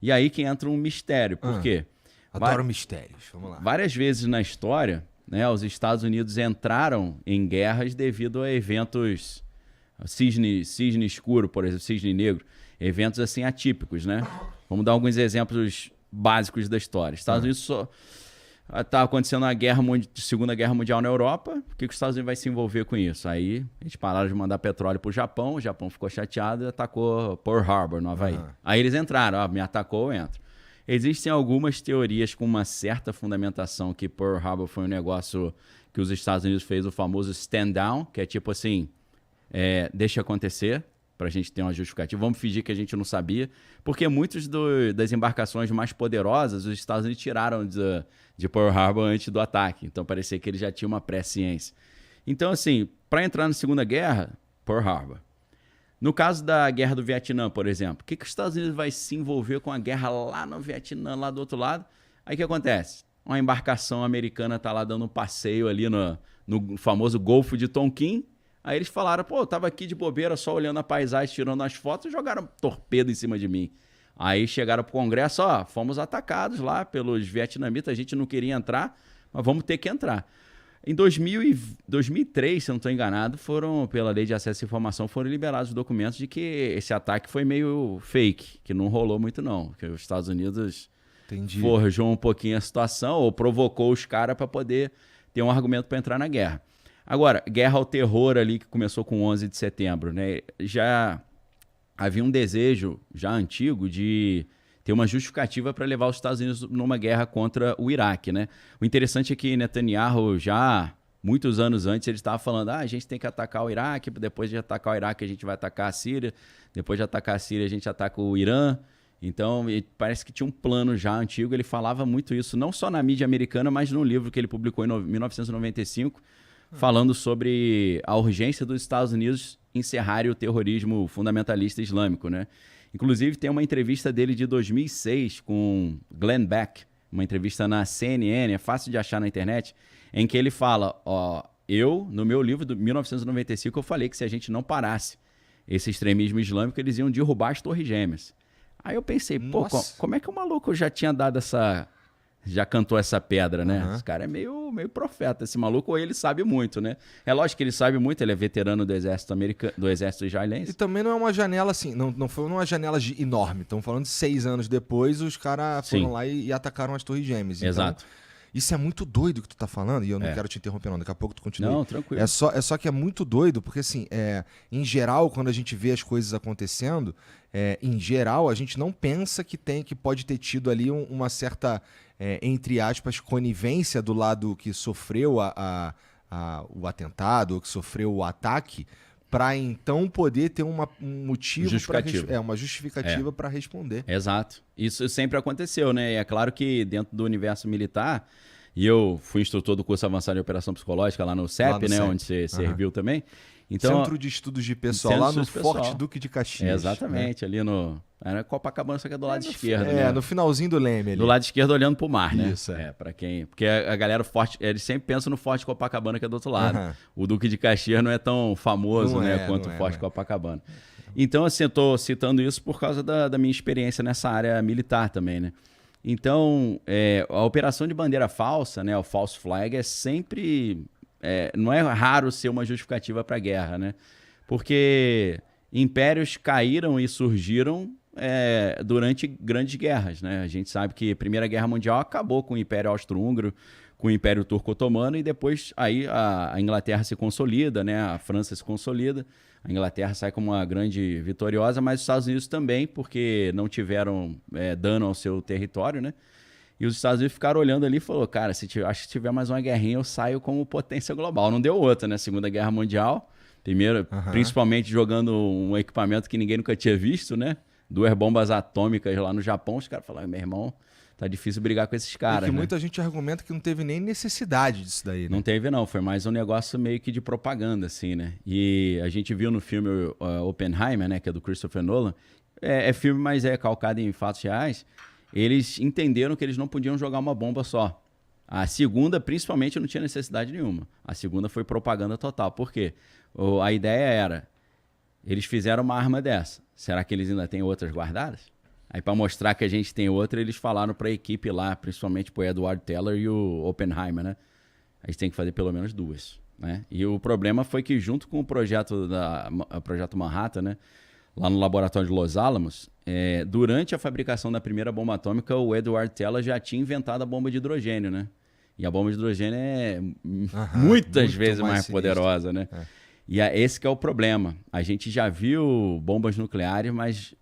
E aí que entra um mistério. Por quê? Adoro mistérios. Vamos lá. Várias vezes na história, né, os Estados Unidos entraram em guerras devido a eventos, cisne escuro, por exemplo, cisne negro, eventos assim atípicos, né? Vamos dar alguns exemplos básicos da história. Estados Unidos tá acontecendo a Segunda Guerra Mundial na Europa, por que os Estados Unidos vai se envolver com isso? Aí eles pararam de mandar petróleo pro Japão, o Japão ficou chateado e atacou Pearl Harbor, no Havaí. Aí eles entraram, me atacou, eu entro. Existem algumas teorias com uma certa fundamentação que Pearl Harbor foi um negócio que os Estados Unidos fez, o famoso stand down, que é tipo assim, deixa acontecer, para a gente ter uma justificativa. Vamos fingir que a gente não sabia, porque muitas das embarcações mais poderosas, os Estados Unidos tiraram de Pearl Harbor antes do ataque. Então parecia que eles já tinham uma pré-ciência. Então, assim, para entrar na Segunda Guerra, Pearl Harbor. No caso da Guerra do Vietnã, por exemplo, por que os Estados Unidos vai se envolver com a guerra lá no Vietnã, lá do outro lado? Aí o que acontece? Uma embarcação americana está lá dando um passeio ali no famoso Golfo de Tonkin. Aí eles falaram, pô, eu tava aqui de bobeira, só olhando a paisagem, tirando as fotos e jogaram torpedo em cima de mim. Aí chegaram pro Congresso, fomos atacados lá pelos vietnamitas, a gente não queria entrar, mas vamos ter que entrar. Em 2003, se eu não estou enganado, pela Lei de Acesso à Informação, foram liberados os documentos de que esse ataque foi meio fake, que não rolou muito não, que os Estados Unidos forjou um pouquinho a situação ou provocou os caras para poder ter um argumento para entrar na guerra. Agora, guerra ao terror ali que começou com 11 de setembro, né? Já havia um desejo já antigo de ter uma justificativa para levar os Estados Unidos numa guerra contra o Iraque, né? O interessante é que Netanyahu já, muitos anos antes, ele estava falando, a gente tem que atacar o Iraque, depois de atacar o Iraque a gente vai atacar a Síria, depois de atacar a Síria a gente ataca o Irã. Então, parece que tinha um plano já antigo, ele falava muito isso, não só na mídia americana, mas num livro que ele publicou em 1995, falando sobre a urgência dos Estados Unidos encerrarem o terrorismo fundamentalista islâmico, né? Inclusive, tem uma entrevista dele de 2006 com Glenn Beck, uma entrevista na CNN, é fácil de achar na internet, em que ele fala, no meu livro de 1995, eu falei que se a gente não parasse esse extremismo islâmico, eles iam derrubar as Torres Gêmeas. Aí eu pensei, como é que o maluco já tinha dado já cantou essa pedra, né? Esse cara é meio profeta, esse maluco, ou ele sabe muito, né? É lógico que ele sabe muito, ele é veterano do exército americano, do exército israelense. E também não é uma janela assim, não foi uma janela enorme. Estamos falando de 6 anos depois, os caras foram lá e atacaram as Torres Gêmeas. Exato. Então, isso é muito doido que tu tá falando, e eu não quero te interromper não, daqui a pouco tu continua. Não, tranquilo. É só que é muito doido, porque assim, em geral, quando a gente vê as coisas acontecendo, em geral, a gente não pensa que pode ter tido ali uma certa, entre aspas, conivência do lado que sofreu o atentado, ou que sofreu o ataque, para então poder ter um motivo, uma justificativa para responder. Exato. Isso sempre aconteceu, né? E é claro que dentro do universo militar, e eu fui instrutor do curso avançado de operação psicológica lá no CEP, né? Onde você serviu também. Então, Centro de Estudos de Pessoal, lá no Forte Duque de Caxias. Exatamente, ali era Copacabana, só que é do lado esquerdo. Né? No finalzinho do Leme ali. Do lado esquerdo olhando pro mar, né? Isso, para quem... Porque a galera forte, eles sempre pensam no Forte Copacabana, que é do outro lado. O Duque de Caxias não é tão famoso, quanto o Forte Copacabana. Então, assim, eu tô citando isso por causa da minha experiência nessa área militar também, né? Então, a operação de bandeira falsa, né? O false flag é sempre... não é raro ser uma justificativa para a guerra, né? Porque impérios caíram e surgiram durante grandes guerras, né? A gente sabe que a Primeira Guerra Mundial acabou com o Império Austro-Húngaro, com o Império Turco-Otomano, e depois aí a Inglaterra se consolida, né? A França se consolida, a Inglaterra sai como uma grande vitoriosa, mas os Estados Unidos também, porque não tiveram dano ao seu território, né? E os Estados Unidos ficaram olhando ali e falaram, cara, acho que se tiver mais uma guerrinha, eu saio como potência global. Não deu outra, né? Segunda Guerra Mundial, primeiro, principalmente jogando um equipamento que ninguém nunca tinha visto, né? 2 bombas atômicas lá no Japão. Os caras falaram, meu irmão, tá difícil brigar com esses caras, que muita gente argumenta que não teve nem necessidade disso daí, né? Não teve, não. Foi mais um negócio meio que de propaganda, assim, né? E a gente viu no filme Oppenheimer, né? Que é do Christopher Nolan. É filme, mas é calcado em fatos reais. Eles entenderam que eles não podiam jogar uma bomba só. A segunda, principalmente, não tinha necessidade nenhuma. A segunda foi propaganda total. Por quê? A ideia era, eles fizeram uma arma dessa. Será que eles ainda têm outras guardadas? Aí para mostrar que a gente tem outra, eles falaram para a equipe lá, principalmente pro Edward Teller e o Oppenheimer, né? A gente tem que fazer pelo menos 2, né? E o problema foi que junto com o projeto Manhattan, né? Lá no laboratório de Los Alamos, durante a fabricação da primeira bomba atômica, o Edward Teller já tinha inventado a bomba de hidrogênio, né? E a bomba de hidrogênio é muitas vezes mais poderosa, né? E esse que é o problema. A gente já viu bombas nucleares, mas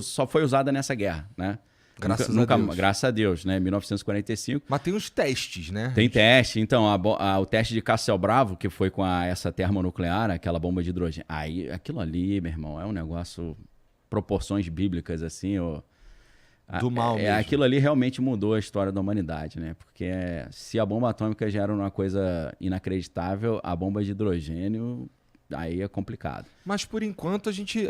só foi usada nessa guerra, né? Graças a Deus. Graças a Deus, né? 1945. Mas tem uns testes, né? Tem teste. Então, o teste de Castelo Bravo, que foi com essa termonuclear, aquela bomba de hidrogênio. Aí, aquilo ali, meu irmão, é um negócio... Proporções bíblicas, assim, do mal mesmo. Aquilo ali realmente mudou a história da humanidade, né? Porque se a bomba atômica já era uma coisa inacreditável, a bomba de hidrogênio, aí é complicado. Mas por enquanto a gente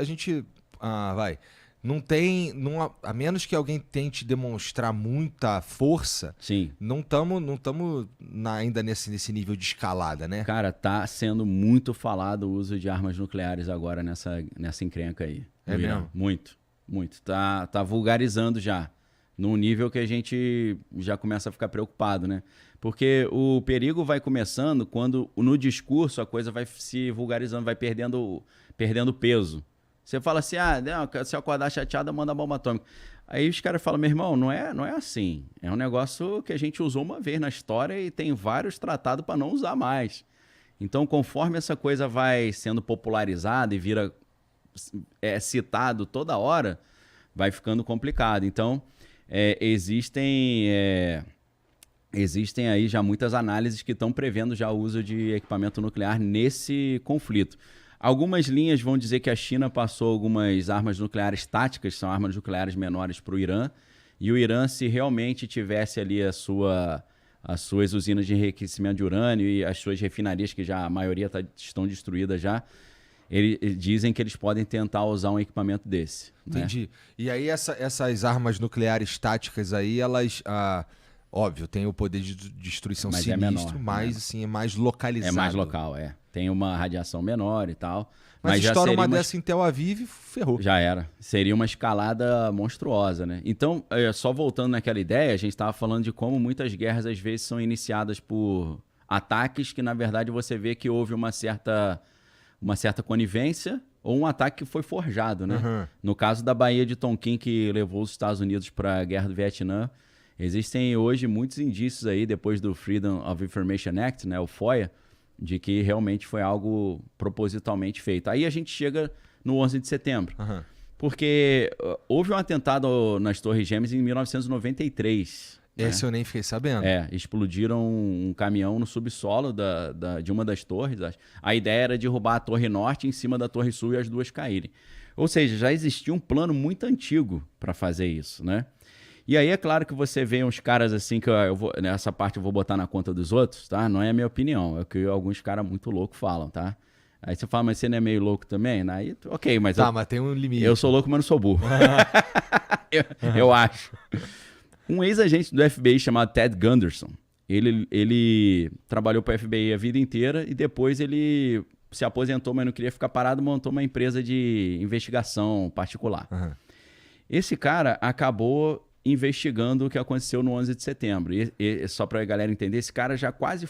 não tem, a menos que alguém tente demonstrar muita força, sim, não estamos ainda nesse nível de escalada, né? Cara, tá sendo muito falado o uso de armas nucleares agora nessa encrenca aí. É mesmo? Muito. Tá vulgarizando já, num nível que a gente já começa a ficar preocupado, né? Porque o perigo vai começando quando no discurso a coisa vai se vulgarizando, vai perdendo peso. Você fala assim, não, se eu acordar chateado, manda bomba atômica. Aí os caras falam, meu irmão, não é assim. É um negócio que a gente usou uma vez na história e tem vários tratados para não usar mais. Então, conforme essa coisa vai sendo popularizada e vira citado toda hora, vai ficando complicado. Então, existem aí já muitas análises que estão prevendo já o uso de equipamento nuclear nesse conflito. Algumas linhas vão dizer que a China passou algumas armas nucleares táticas, são armas nucleares menores para o Irã, e o Irã, se realmente tivesse ali as suas usinas de enriquecimento de urânio e as suas refinarias, que já a maioria estão destruídas já, eles dizem que eles podem tentar usar um equipamento desse. Entendi. Né? E aí essas armas nucleares táticas aí, elas, óbvio, têm o poder de destruição mas sinistro, menor, mas assim, é mais localizado. É mais local, Tem uma radiação menor e tal. Mas já estoura uma dessa em Tel Aviv, ferrou. Já era. Seria uma escalada monstruosa, né? Então, só voltando naquela ideia, a gente estava falando de como muitas guerras às vezes são iniciadas por ataques que, na verdade, você vê que houve uma certa conivência ou um ataque que foi forjado, né? Uhum. No caso da Baía de Tonkin, que levou os Estados Unidos para a Guerra do Vietnã, existem hoje muitos indícios aí, depois do Freedom of Information Act, né, o FOIA, de que realmente foi algo propositalmente feito. Aí a gente chega no 11 de setembro, porque houve um atentado nas Torres Gêmeas em 1993. Esse eu nem fiquei sabendo. Explodiram um caminhão no subsolo de uma das torres. A ideia era derrubar a Torre Norte em cima da Torre Sul e as duas caírem. Ou seja, já existia um plano muito antigo para fazer isso, né? E aí é claro que você vê uns caras assim, que nessa parte eu vou botar na conta dos outros, tá? Não é a minha opinião, é o que alguns caras muito loucos falam, tá? Aí você fala, mas você não é meio louco também? Aí, ok, mas... mas tem um limite. Eu sou louco, mas não sou burro. eu acho. Um ex-agente do FBI chamado Ted Gunderson, ele trabalhou para a FBI a vida inteira e depois ele se aposentou, mas não queria ficar parado, montou uma empresa de investigação particular. Esse cara acabou investigando o que aconteceu no 11 de setembro. E só para a galera entender, esse cara já quase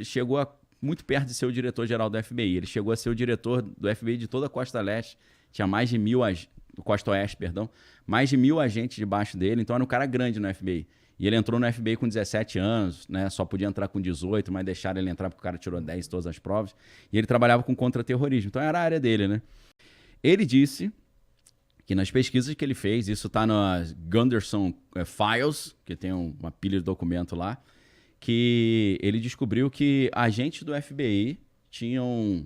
chegou muito perto de ser o diretor-geral do FBI. Ele chegou a ser o diretor do FBI de toda a Costa Leste. Tinha mais de 1.000... Costa Oeste, perdão. Mais de 1.000 agentes debaixo dele. Então era um cara grande no FBI. E ele entrou no FBI com 17 anos, né? Só podia entrar com 18, mas deixaram ele entrar porque o cara tirou 10 em todas as provas. E ele trabalhava com contra-terrorismo. Então era a área dele, né? Ele disse que nas pesquisas que ele fez, isso está nas Gunderson Files, que tem uma pilha de documento lá, que ele descobriu que agentes do FBI tinham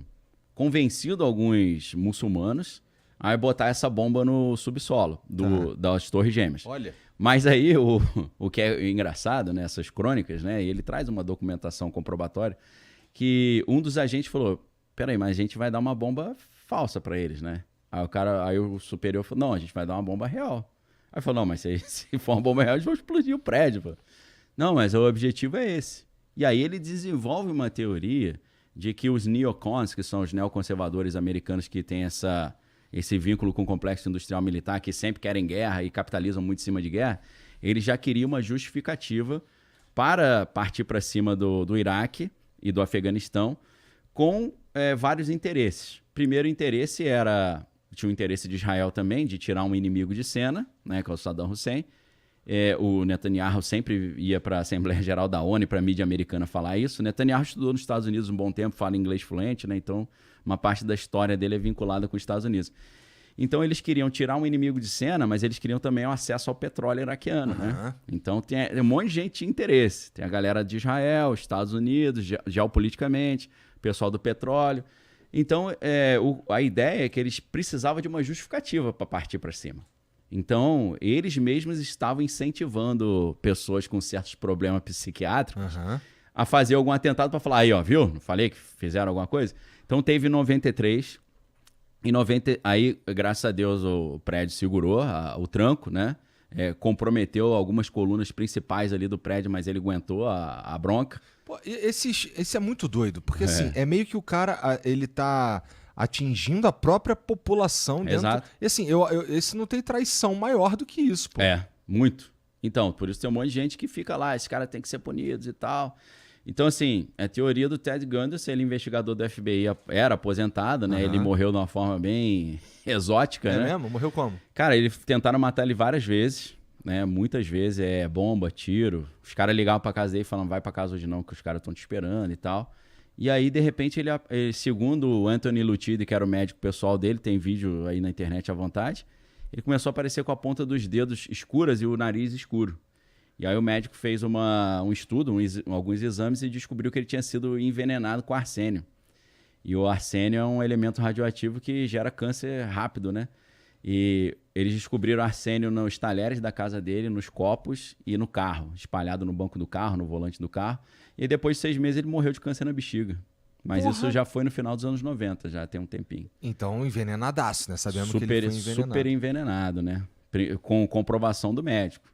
convencido alguns muçulmanos a botar essa bomba no subsolo das Torres Gêmeas. Olha. Mas aí, o que é engraçado nessas crônicas, né, e ele traz uma documentação comprobatória, que um dos agentes falou, peraí, mas a gente vai dar uma bomba falsa para eles, né? Aí o superior falou, não, a gente vai dar uma bomba real. Aí falou, não, mas se for uma bomba real, eles vão explodir o prédio. Pô. Não, mas o objetivo é esse. E aí ele desenvolve uma teoria de que os neocons, que são os neoconservadores americanos que têm esse vínculo com o complexo industrial militar, que sempre querem guerra e capitalizam muito em cima de guerra, ele já queria uma justificativa para partir para cima do Iraque e do Afeganistão com vários interesses. Primeiro interesse tinha o interesse de Israel também, de tirar um inimigo de cena, né, que é o Saddam Hussein. O Netanyahu sempre ia para a Assembleia Geral da ONU, para a mídia americana falar isso. O Netanyahu estudou nos Estados Unidos um bom tempo, fala inglês fluente, né? Então uma parte da história dele é vinculada com os Estados Unidos. Então eles queriam tirar um inimigo de cena, mas eles queriam também o acesso ao petróleo iraquiano, né? Então tem um monte de gente de interesse. Tem a galera de Israel, Estados Unidos, geopoliticamente, o pessoal do petróleo. Então a ideia é que eles precisavam de uma justificativa para partir para cima. Então, eles mesmos estavam incentivando pessoas com certos problemas psiquiátricos a fazer algum atentado para falar, aí, ó, viu? Não falei que fizeram alguma coisa? Então, teve em 93, aí, graças a Deus, o prédio segurou o tranco, né? Comprometeu algumas colunas principais ali do prédio, mas ele aguentou a bronca. Pô, esse é muito doido, porque assim, é meio que o cara, ele tá atingindo a própria população dentro. Exato. E assim, esse não tem traição maior do que isso, pô. Muito. Então, por isso tem um monte de gente que fica lá, esse cara tem que ser punido e tal. Então, assim, a teoria do Ted Gunderson, ele é investigador do FBI, era aposentado, né? Ele morreu de uma forma bem exótica, né? É mesmo? Morreu como? Cara, tentaram matar ele várias vezes, né? Muitas vezes, bomba, tiro. Os caras ligavam pra casa dele e falavam, vai pra casa hoje não, que os caras estão te esperando e tal. E aí, de repente, ele, segundo o Anthony Lutidi, que era o médico pessoal dele, tem vídeo aí na internet à vontade, ele começou a aparecer com a ponta dos dedos escuras e o nariz escuro. E aí o médico fez um estudo, alguns exames e descobriu que ele tinha sido envenenado com arsênio. E o arsênio é um elemento radioativo que gera câncer rápido, né? E eles descobriram arsênio nos talheres da casa dele, nos copos e no carro, espalhado no banco do carro, no volante do carro. E depois de 6 meses ele morreu de câncer na bexiga. Mas isso já foi no final dos anos 90, já tem um tempinho. Então, envenenadaço, né? Sabemos que ele foi envenenado. Super envenenado, né? Com comprovação do médico.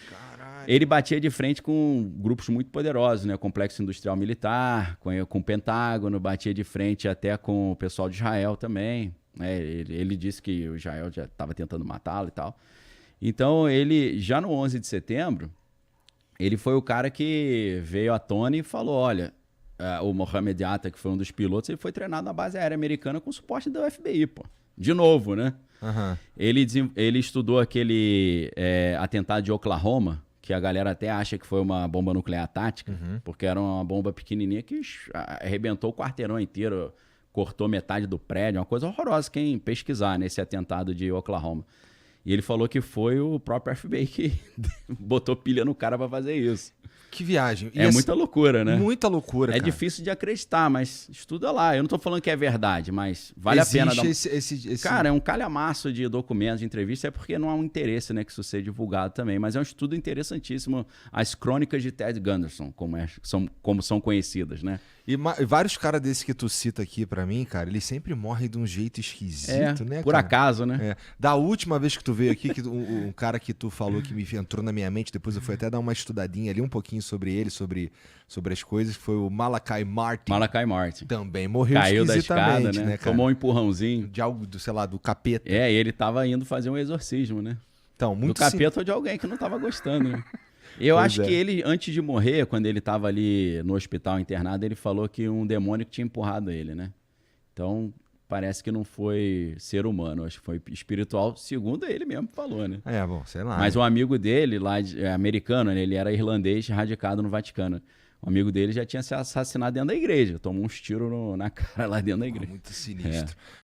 Caralho. Ele batia de frente com grupos muito poderosos, né? Complexo Industrial Militar, com o Pentágono, batia de frente até com o pessoal de Israel também. Ele disse que o Israel já estava tentando matá-lo e tal. Então, ele, já no 11 de setembro, ele foi o cara que veio à tona e falou, olha, o Mohamed Atta, que foi um dos pilotos, ele foi treinado na base aérea americana com suporte do FBI, pô. De novo, né? Ele estudou aquele atentado de Oklahoma, que a galera até acha que foi uma bomba nuclear tática, porque era uma bomba pequenininha que arrebentou o quarteirão inteiro, cortou metade do prédio, uma coisa horrorosa quem pesquisar nesse atentado de Oklahoma. E ele falou que foi o próprio FBI que botou pilha no cara para fazer isso. Que viagem. E muita loucura, né? Muita loucura, cara. É difícil de acreditar, mas estuda lá. Eu não tô falando que é verdade, mas vale a pena dar Cara, é um calhamaço de documentos, de entrevistas, é porque não há um interesse, né, que isso seja divulgado também. Mas é um estudo interessantíssimo. As crônicas de Ted Gunderson, como são conhecidas, né? E vários caras desses que tu cita aqui pra mim, cara, eles sempre morrem de um jeito esquisito, né, por cara? acaso, né? Da última vez que tu veio aqui, um cara que tu falou que me entrou na minha mente, depois eu fui até dar uma estudadinha ali um pouquinho sobre ele, sobre as coisas, foi o Malachi Martin. Malachi Martin. Também morreu Caiu da escada, né, cara? Tomou um empurrãozinho. De algo, sei lá, do capeta. E ele tava indo fazer um exorcismo, né? Então, muito do capeta ou de alguém que não tava gostando, né? Eu acho que ele, antes de morrer, quando ele estava ali no hospital internado, ele falou que um demônio tinha empurrado ele, né? Então, parece que não foi ser humano, acho que foi espiritual, segundo ele mesmo falou, né? Bom, sei lá. Mas um amigo dele, lá americano, né? Ele era irlandês, radicado no Vaticano. Um amigo dele já tinha se assassinado dentro da igreja, tomou uns tiros na cara lá dentro da igreja. Muito sinistro.